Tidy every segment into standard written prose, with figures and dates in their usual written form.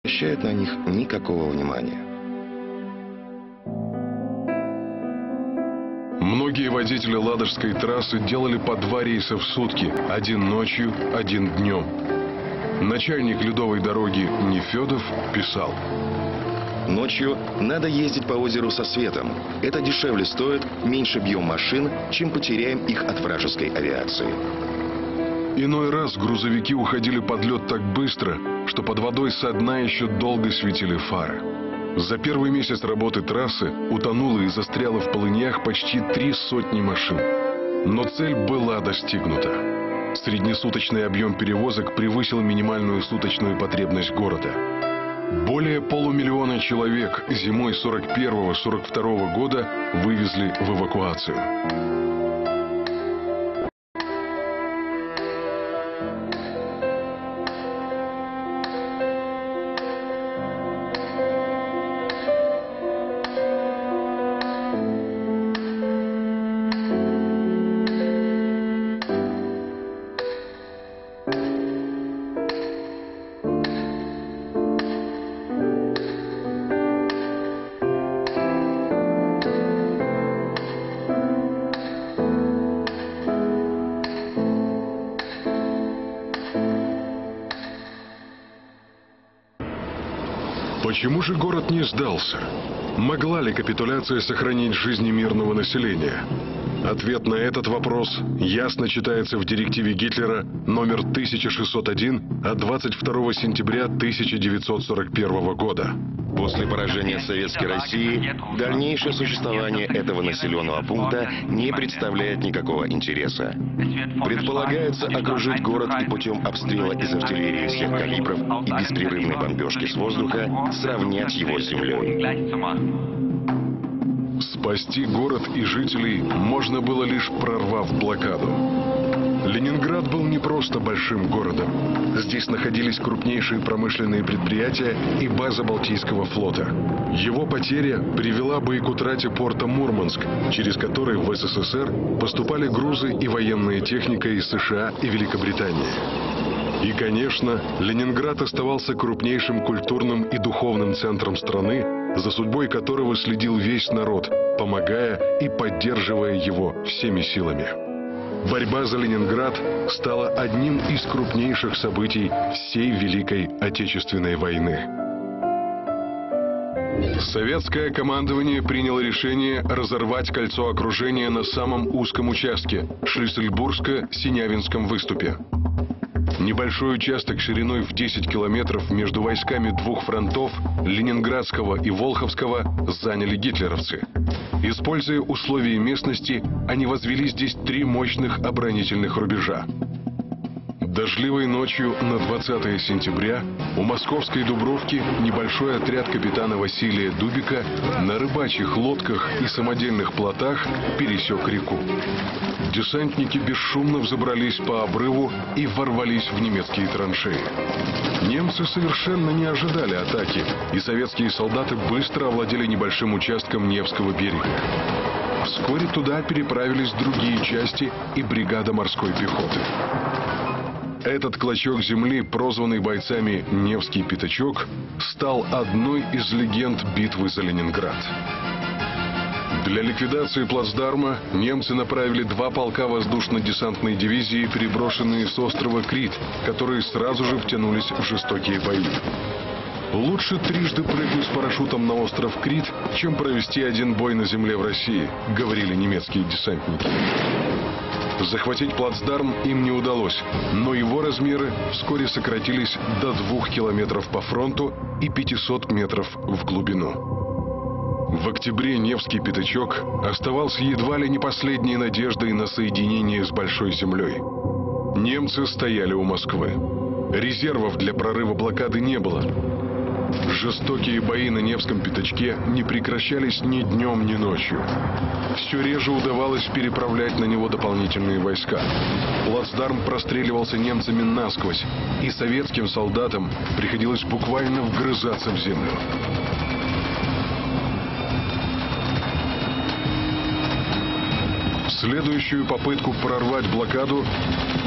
обращает на них никакого внимания. Многие водители Ладожской трассы делали по 2 рейса в сутки, один ночью, один днем. Начальник ледовой дороги Нефедов писал: Ночью надо ездить по озеру со светом. Это дешевле стоит, меньше бьем машин, чем потеряем их от вражеской авиации. Иной раз грузовики уходили под лед так быстро, что под водой со дна еще долго светили фары. За первый месяц работы трассы утонуло и застряло в полыньях почти 300 машин. Но цель была достигнута. Среднесуточный объем перевозок превысил минимальную суточную потребность города. Более полумиллиона человек зимой 41-42 года вывезли в эвакуацию. Почему же город не сдался? Могла ли капитуляция сохранить жизни мирного населения? Ответ на этот вопрос ясно читается в директиве Гитлера номер 1601 от 22 сентября 1941 года. После поражения Советской России дальнейшее существование этого населенного пункта не представляет никакого интереса. Предполагается окружить город и путем обстрела из артиллерии всех калибров и беспрерывной бомбежки с воздуха сравнять его с землей. Спасти город и жителей можно было лишь прорвав блокаду. Ленинград был не просто большим городом. Здесь находились крупнейшие промышленные предприятия и база Балтийского флота. Его потеря привела бы и к утрате порта Мурманск, через который в СССР поступали грузы и военная техника из США и Великобритании. И, конечно, Ленинград оставался крупнейшим культурным и духовным центром страны, за судьбой которого следил весь народ, помогая и поддерживая его всеми силами. Борьба за Ленинград стала одним из крупнейших событий всей Великой Отечественной войны. Советское командование приняло решение разорвать кольцо окружения на самом узком участке – Шлиссельбургско-Синявинском выступе. Небольшой участок шириной в 10 километров между войсками двух фронтов, Ленинградского и Волховского, заняли гитлеровцы. Используя условия местности, они возвели здесь 3 мощных оборонительных рубежа. Дождливой ночью на 20 сентября у московской Дубровки небольшой отряд капитана Василия Дубика на рыбачьих лодках и самодельных плотах пересек реку. Десантники бесшумно взобрались по обрыву и ворвались в немецкие траншеи. Немцы совершенно не ожидали атаки, и советские солдаты быстро овладели небольшим участком Невского берега. Вскоре туда переправились другие части и бригада морской пехоты. Этот клочок земли, прозванный бойцами «Невский пятачок», стал одной из легенд битвы за Ленинград. Для ликвидации плацдарма немцы направили 2 полка воздушно-десантной дивизии, переброшенные с острова Крит, которые сразу же втянулись в жестокие бои. «Лучше трижды прыгнуть с парашютом на остров Крит, чем провести один бой на земле в России», — говорили немецкие десантники. Захватить плацдарм им не удалось, но его размеры вскоре сократились до 2 километров по фронту и 500 метров в глубину. В октябре Невский пятачок оставался едва ли не последней надеждой на соединение с Большой землей. Немцы стояли у Москвы. Резервов для прорыва блокады не было. Жестокие бои на Невском пятачке не прекращались ни днем, ни ночью. Все реже удавалось переправлять на него дополнительные войска. Плацдарм простреливался немцами насквозь, и советским солдатам приходилось буквально вгрызаться в землю. Следующую попытку прорвать блокаду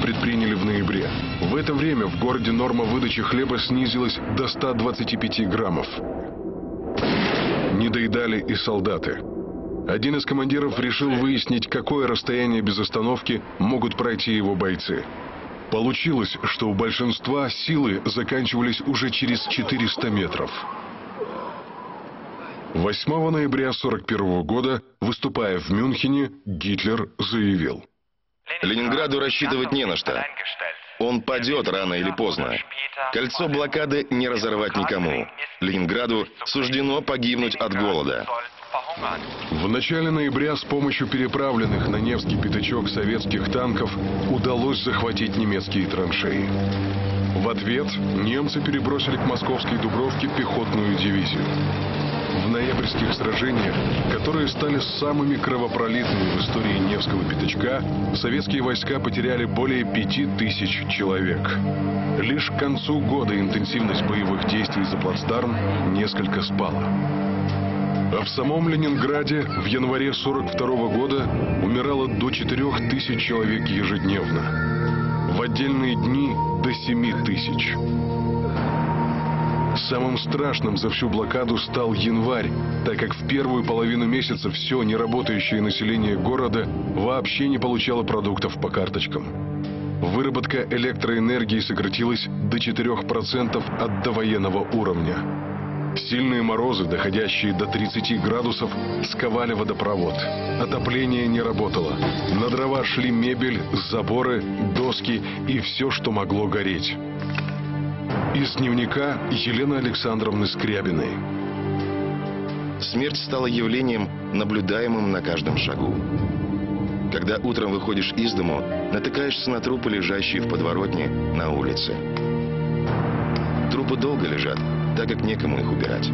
предприняли в ноябре. В это время в городе норма выдачи хлеба снизилась до 125 граммов. Не доедали и солдаты. Один из командиров решил выяснить, какое расстояние без остановки могут пройти его бойцы. Получилось, что у большинства силы заканчивались уже через 400 метров. 8 ноября 1941 года, выступая в Мюнхене, Гитлер заявил: Ленинграду рассчитывать не на что. Он падет рано или поздно. Кольцо блокады не разорвать никому. Ленинграду суждено погибнуть от голода. В начале ноября с помощью переправленных на Невский пятачок советских танков удалось захватить немецкие траншеи. В ответ немцы перебросили к Московской Дубровке пехотную дивизию. В ноябрьских сражениях, которые стали самыми кровопролитными в истории Невского пятачка, советские войска потеряли более 5000 человек. Лишь к концу года интенсивность боевых действий за плацдарм несколько спала. А в самом Ленинграде в январе 1942 года умирало до 4000 человек ежедневно. В отдельные дни до 7000. Самым страшным за всю блокаду стал январь, так как в первую половину месяца все неработающее население города вообще не получало продуктов по карточкам. Выработка электроэнергии сократилась до 4% от довоенного уровня. Сильные морозы, доходящие до 30 градусов, сковали водопровод. Отопление не работало. На дрова шли мебель, заборы, доски и все, что могло гореть. Из дневника Елены Александровны Скрябиной. Смерть стала явлением, наблюдаемым на каждом шагу. Когда утром выходишь из дому, натыкаешься на трупы, лежащие в подворотне на улице. Трупы долго лежат, так как некому их убирать.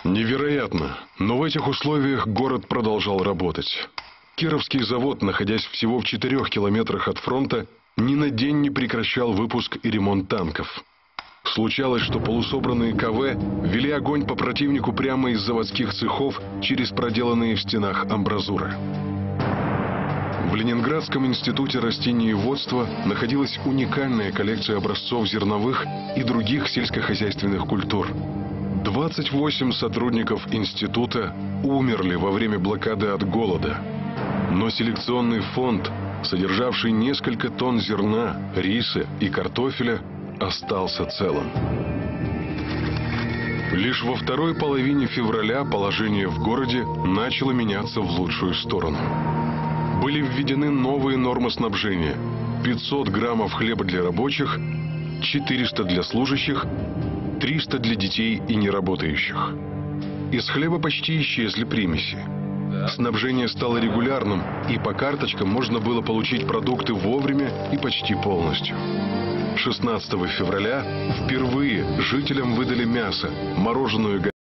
Невероятно, но в этих условиях город продолжал работать. Кировский завод, находясь всего в 4 километрах от фронта, ни на день не прекращал выпуск и ремонт танков. Случалось, что полусобранные КВ вели огонь по противнику прямо из заводских цехов через проделанные в стенах амбразуры. В Ленинградском институте растениеводства находилась уникальная коллекция образцов зерновых и других сельскохозяйственных культур. 28 сотрудников института умерли во время блокады от голода. Но селекционный фонд, содержавший несколько тонн зерна, риса и картофеля, остался целым. Лишь во второй половине февраля положение в городе начало меняться в лучшую сторону. Были введены новые нормы снабжения: 500 граммов хлеба для рабочих, 400 для служащих, 300 для детей и неработающих. Из хлеба почти исчезли примеси. Снабжение стало регулярным, и по карточкам можно было получить продукты вовремя и почти полностью. 16 февраля впервые жителям выдали мясо, мороженую